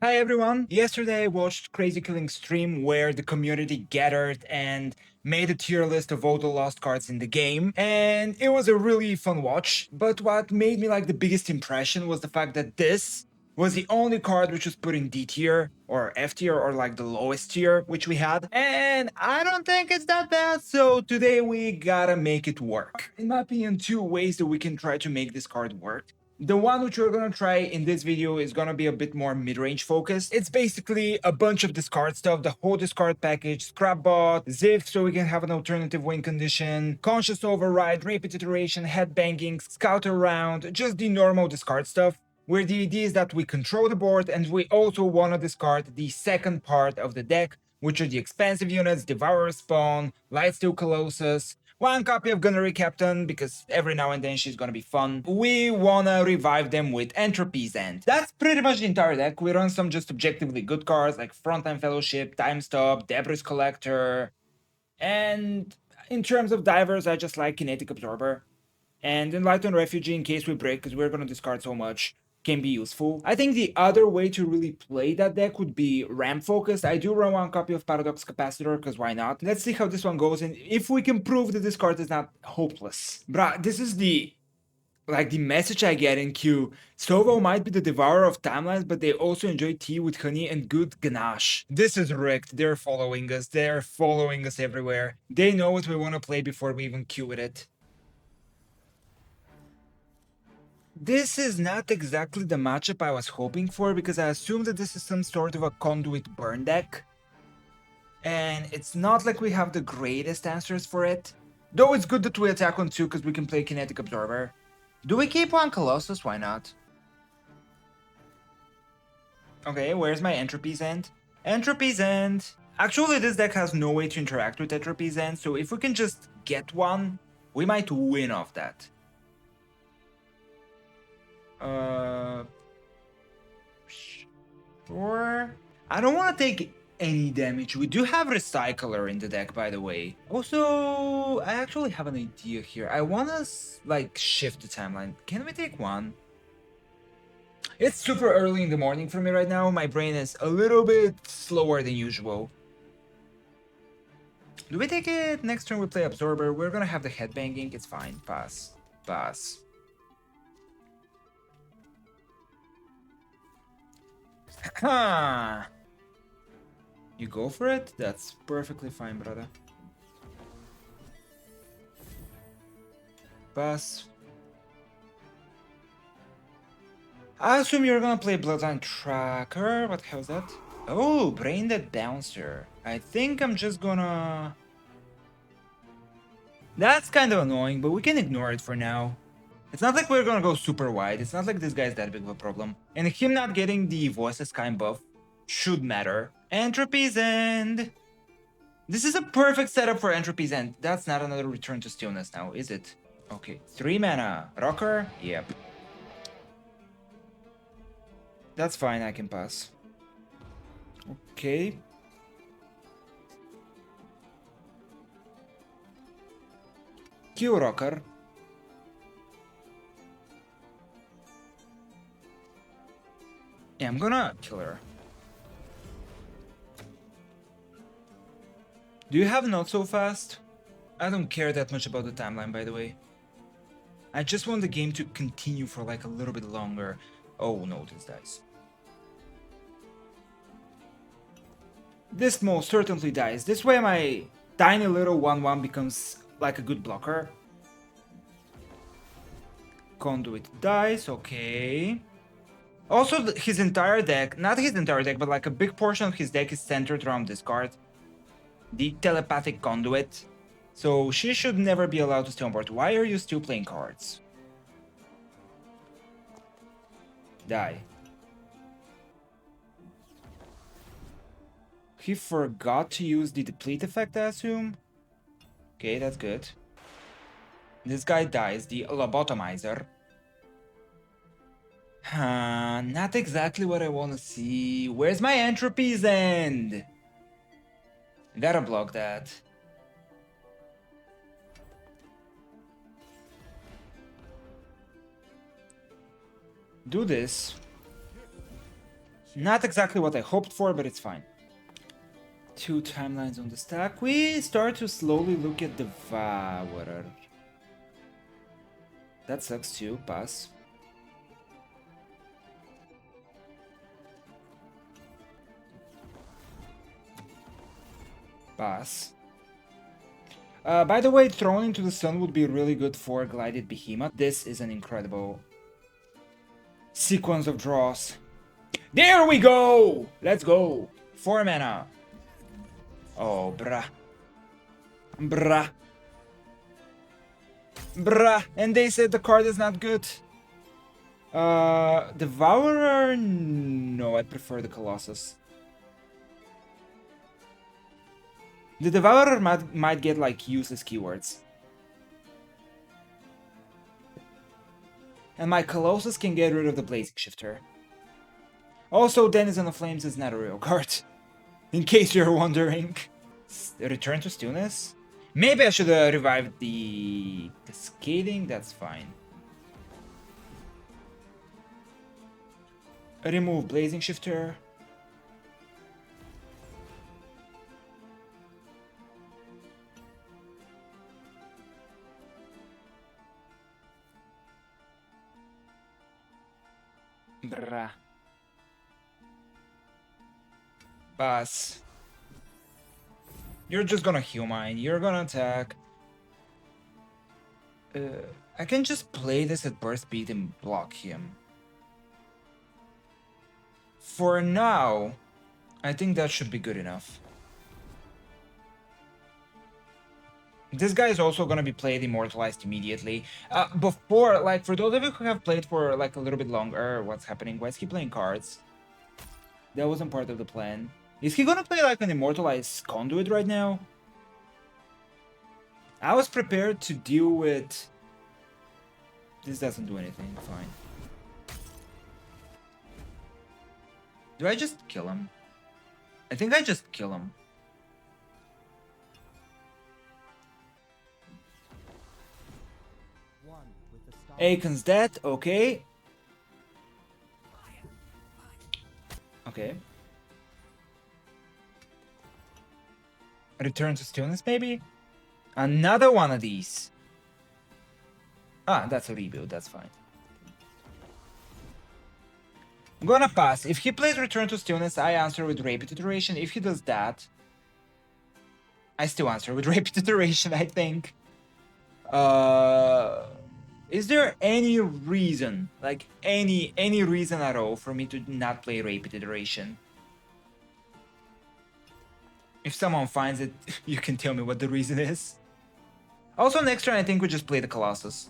Hi everyone! Yesterday I watched Crazy Killing stream where the community gathered and made a tier list of all the lost cards in the game, and it was a really fun watch. But what made me like the biggest impression was the fact that this was the only card which was put in D tier or F tier or like the lowest tier which we had, and I don't think it's that bad, so today we gotta make it work. In my opinion, two ways that we can try to make this card work. The one which we're gonna try in this video is gonna be a bit more mid-range focused. It's basically a bunch of discard stuff, the whole discard package, scrap bot, Ziff so we can have an alternative win condition, conscious override, rapid iteration, headbanging, scout around, just the normal discard stuff. Where the idea is that we control the board and we also wanna discard the second part of the deck, which are the expensive units, Devourer Spawn, Lightsteel Colossus, one copy of Gunnery Captain, because every now and then she's gonna be fun. We wanna revive them with Entropy's End. That's pretty much the entire deck. We run some just objectively good cards like Frontline Fellowship, Time Stop, Debris Collector, and in terms of divers, I just like Kinetic Absorber. And Enlightened Refugee in case we break, because we're gonna discard so much, can be useful. I think the other way to really play that deck would be ramp focused. I do run one copy of Paradox Capacitor, because why not? Let's see how this one goes, and if we can prove that this card is not hopeless. Bruh, this is the message I get in queue. Stovo might be the devourer of timelines, but they also enjoy tea with honey and good ganache. This is rigged. They're following us. They're following us everywhere. They know what we want to play before we even queue with it. This is not exactly the matchup I was hoping for because I assume that this is some sort of a conduit burn deck. And it's not like we have the greatest answers for it. Though it's good that we attack on 2 because we can play Kinetic Absorber. Do we keep one Colossus? Why not? Okay, where's my Entropy's End? Entropy's End! Actually, this deck has no way to interact with Entropy's End, so if we can just get one, we might win off that. Sure. I don't want to take any damage. We do have Recycler in the deck, by the way. Also, I actually have an idea here. I want to, like, shift the timeline. Can we take one? It's super early in the morning for me right now. My brain is a little bit slower than usual. Do we take it? Next turn we play Absorber. We're gonna have the headbanging. It's fine. Pass. Pass. Ha! You go for it? That's perfectly fine, brother. Pass. I assume you're gonna play Bloodline Tracker. What the hell is that? Oh, Brain Dead Bouncer. I think I'm just gonna... That's kind of annoying, but we can ignore it for now. It's not like we're gonna go super wide. It's not like this guy's that big of a problem. And him not getting the Voiceless Kind buff should matter. Entropy's End! This is a perfect setup for Entropy's End. That's not another Return to Stillness now, is it? Okay, 3 mana. Rocker? Yep. That's fine, I can pass. Okay. Q Rocker. Yeah, I'm gonna kill her. Do you have Not So Fast? I don't care that much about the timeline, by the way. I just want the game to continue for like a little bit longer. Oh no, this dies. This most certainly dies. This way my tiny little 1-1 becomes like a good blocker. Conduit dies, okay. Also, his entire deck, not his entire deck, but like a big portion of his deck is centered around this card. The Telepathic Conduit. So she should never be allowed to stay on board. Why are you still playing cards? Die. He forgot to use the deplete effect, I assume? Okay, that's good. This guy dies, the lobotomizer. Not exactly what I want to see. Where's my Entropy's End? Gotta block that. Do this. Not exactly what I hoped for, but it's fine. 2 timelines on the stack. We start to slowly look at Devourer. That sucks too. Pass. Pass. By the way, Thrown into the Sun would be really good for Glided Behemoth. This is an incredible sequence of draws. There we go! Let's go! 4 mana. Oh, bruh. Bruh. Bruh. And they said the card is not good. Devourer? No, I prefer the Colossus. The Devourer might get like useless keywords. And my Colossus can get rid of the Blazing Shifter. Also, Denizen of Flames is not a real card. In case you're wondering. Return to Stillness? Maybe I should have revived the Cascading, that's fine. Remove Blazing Shifter. Brah. Pass. You're just gonna heal mine. You're gonna attack. I can just play this at burst speed and block him. For now, I think that should be good enough. This guy is also gonna be played immortalized immediately. Before, like, for those of you who have played for like a little bit longer, what's happening? Why is he playing cards? That wasn't part of the plan. Is he gonna play like an immortalized conduit right now? I was prepared to deal with... This doesn't do anything, fine. Do I just kill him? I think I just kill him. Aiken's dead, okay. Okay. Return to Stillness, maybe? Another one of these. Ah, that's a rebuild, that's fine. I'm gonna pass. If he plays Return to Stillness, I answer with Rapid Iteration. If he does that, I still answer with Rapid Iteration, I think. Is there any reason, like any reason at all for me to not play Rapid Iteration? If someone finds it, you can tell me what the reason is. Also, next turn, I think we just play the Colossus.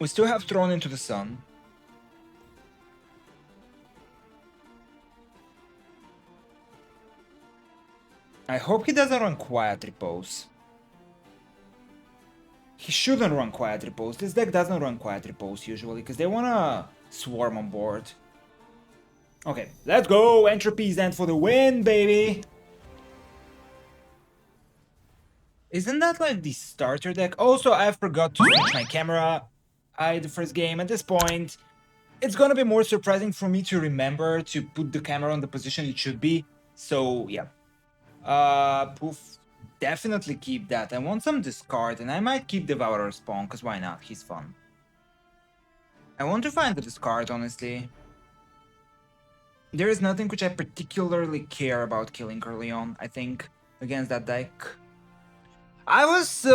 We still have Thrown into the Sun. I hope he doesn't run Quiet Repose. He shouldn't run Quiet Repose. This deck doesn't run Quiet Repose usually, because they wanna swarm on board. Okay, let's go! Entropy's end for the win, baby! Isn't that like the starter deck? Also, I forgot to switch my camera. The first game. At this point, it's gonna be more surprising for me to remember to put the camera on the position it should be. So, yeah. Poof. Definitely keep that. I want some discard, and I might keep Devourer Spawn, because why not? He's fun. I want to find the discard, honestly. There is nothing which I particularly care about killing early on, I think, against that deck. I was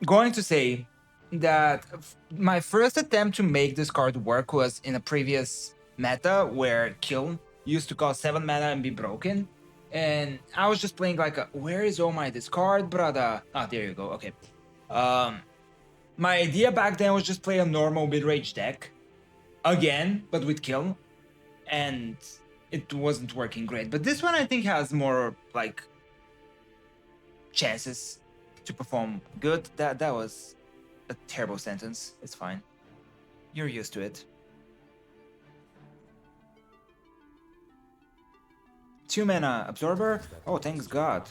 going to say that my first attempt to make this card work was in a previous meta where kill used to cost 7 mana and be broken. And I was just playing like, where is all my discard, brother? Ah, there you go, okay. My idea back then was just play a normal mid-range deck. Again, but with kill. And it wasn't working great. But this one I think has more, like, chances to perform good. That was a terrible sentence. It's fine. You're used to it. 2 mana Absorber. Oh, thanks God.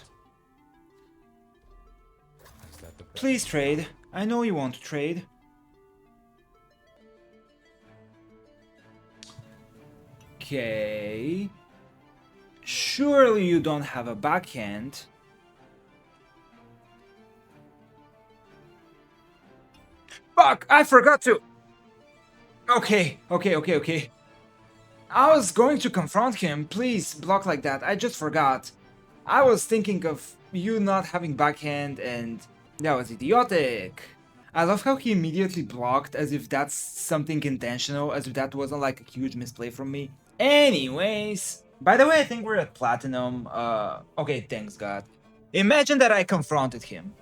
Please trade. I know you want to trade. Okay. Surely you don't have a backhand. Fuck! I forgot to. Okay. I was going to confront him. Please block like that. I just forgot. I was thinking of you not having backhand, and that was idiotic. I love how he immediately blocked as if that's something intentional, as if that wasn't like a huge misplay from me. Anyways, by the way, I think we're at platinum. Okay, thanks God. Imagine that I confronted him.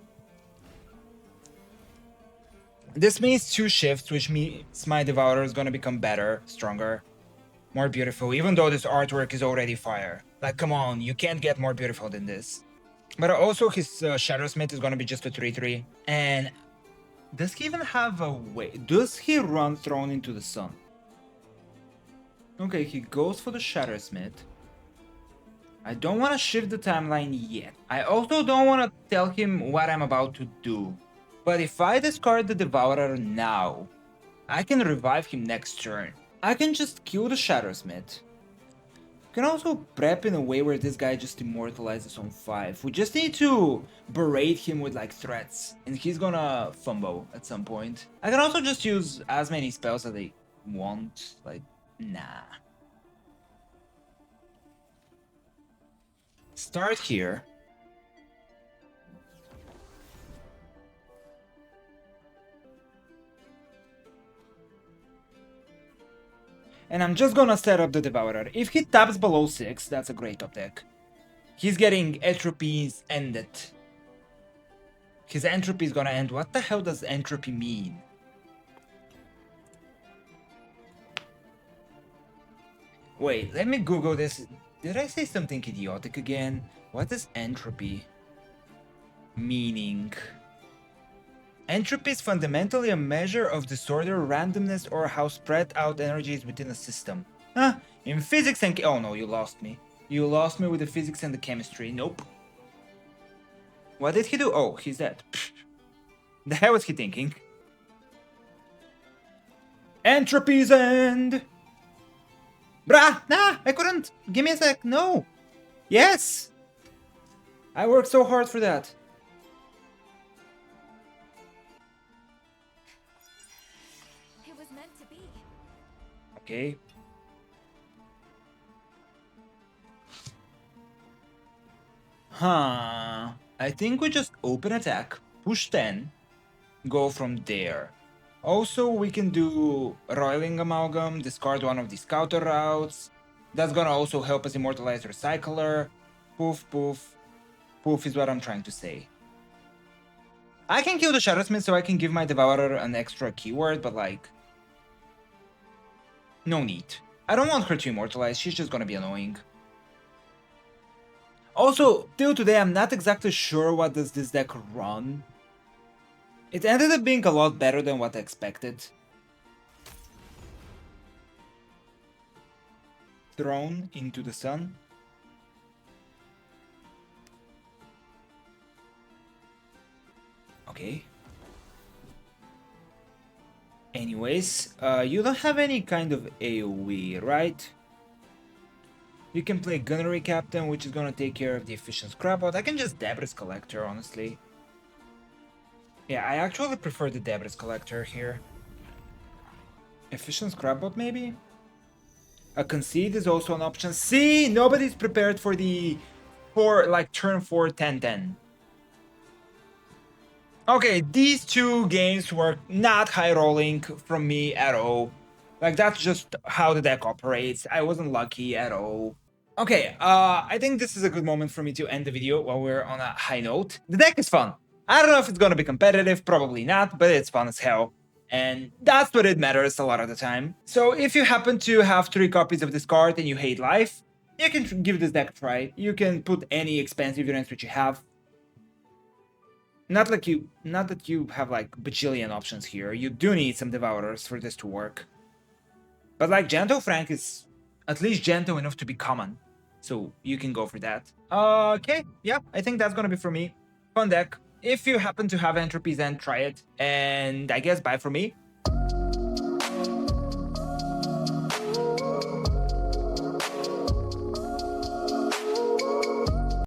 This means 2 shifts, which means my Devourer is gonna become better, stronger, more beautiful, even though this artwork is already fire. Like, come on, you can't get more beautiful than this. But also, his Shadowsmith is gonna be just a 3-3. And does he even have a way? Does he run Thrown into the Sun? Okay, he goes for the Shadowsmith. I don't want to shift the timeline yet. I also don't want to tell him what I'm about to do. But if I discard the Devourer now, I can revive him next turn. I can just kill the Shadowsmith. You can also prep in a way where this guy just immortalizes on 5. We just need to berate him with like threats, and he's gonna fumble at some point. I can also just use as many spells as I want, like, nah. Start here. And I'm just gonna set up the Devourer. If he taps below 6, that's a great top deck. He's getting entropies ended. His entropy is gonna end. What the hell does entropy mean? Wait, let me Google this. Did I say something idiotic again? What is entropy meaning? Entropy is fundamentally a measure of disorder, randomness, or how spread out energy is within a system. Huh? In physics and oh no, you lost me. You lost me with the physics and the chemistry. Nope. What did he do? Oh, he's dead. The hell was he thinking? Entropy's end! Bruh! Nah, I couldn't! Give me a sec, no! Yes! I worked so hard for that. It was meant to be. Okay. Huh. I think we just open attack, push 10, go from there. Also, we can do Roiling Amalgam, discard one of these counter routes. That's gonna also help us immortalize Recycler. Poof, poof. Poof is what I'm trying to say. I can kill the Shadowsmith so I can give my Devourer an extra keyword, but like... no need. I don't want her to immortalize, she's just gonna be annoying. Also, till today I'm not exactly sure what does this deck run. It ended up being a lot better than what I expected. Thrown into the sun. Okay. Anyways, you don't have any kind of AoE, right? You can play Gunnery Captain, which is gonna take care of the efficient Scrapbot. I can just Debris Collector, honestly. Yeah, I actually prefer the Debris Collector here. Efficient Scrapbot, maybe? A Concede is also an option. See, nobody's prepared for the turn 4 10-10. Okay, these two games were not high rolling from me at all. Like, that's just how the deck operates. I wasn't lucky at all. Okay, I think this is a good moment for me to end the video while we're on a high note. The deck is fun. I don't know if it's gonna be competitive, probably not, but it's fun as hell. And that's what it matters a lot of the time. So if you happen to have 3 copies of this card and you hate life, you can give this deck a try. You can put any expensive units which you have. Not that you have like bajillion options here. You do need some Devourers for this to work. But like Gentle Frank is at least gentle enough to be common. So you can go for that. Okay, yeah, I think that's gonna be for me. Fun deck. If you happen to have Entropies, then try it. And I guess bye for me.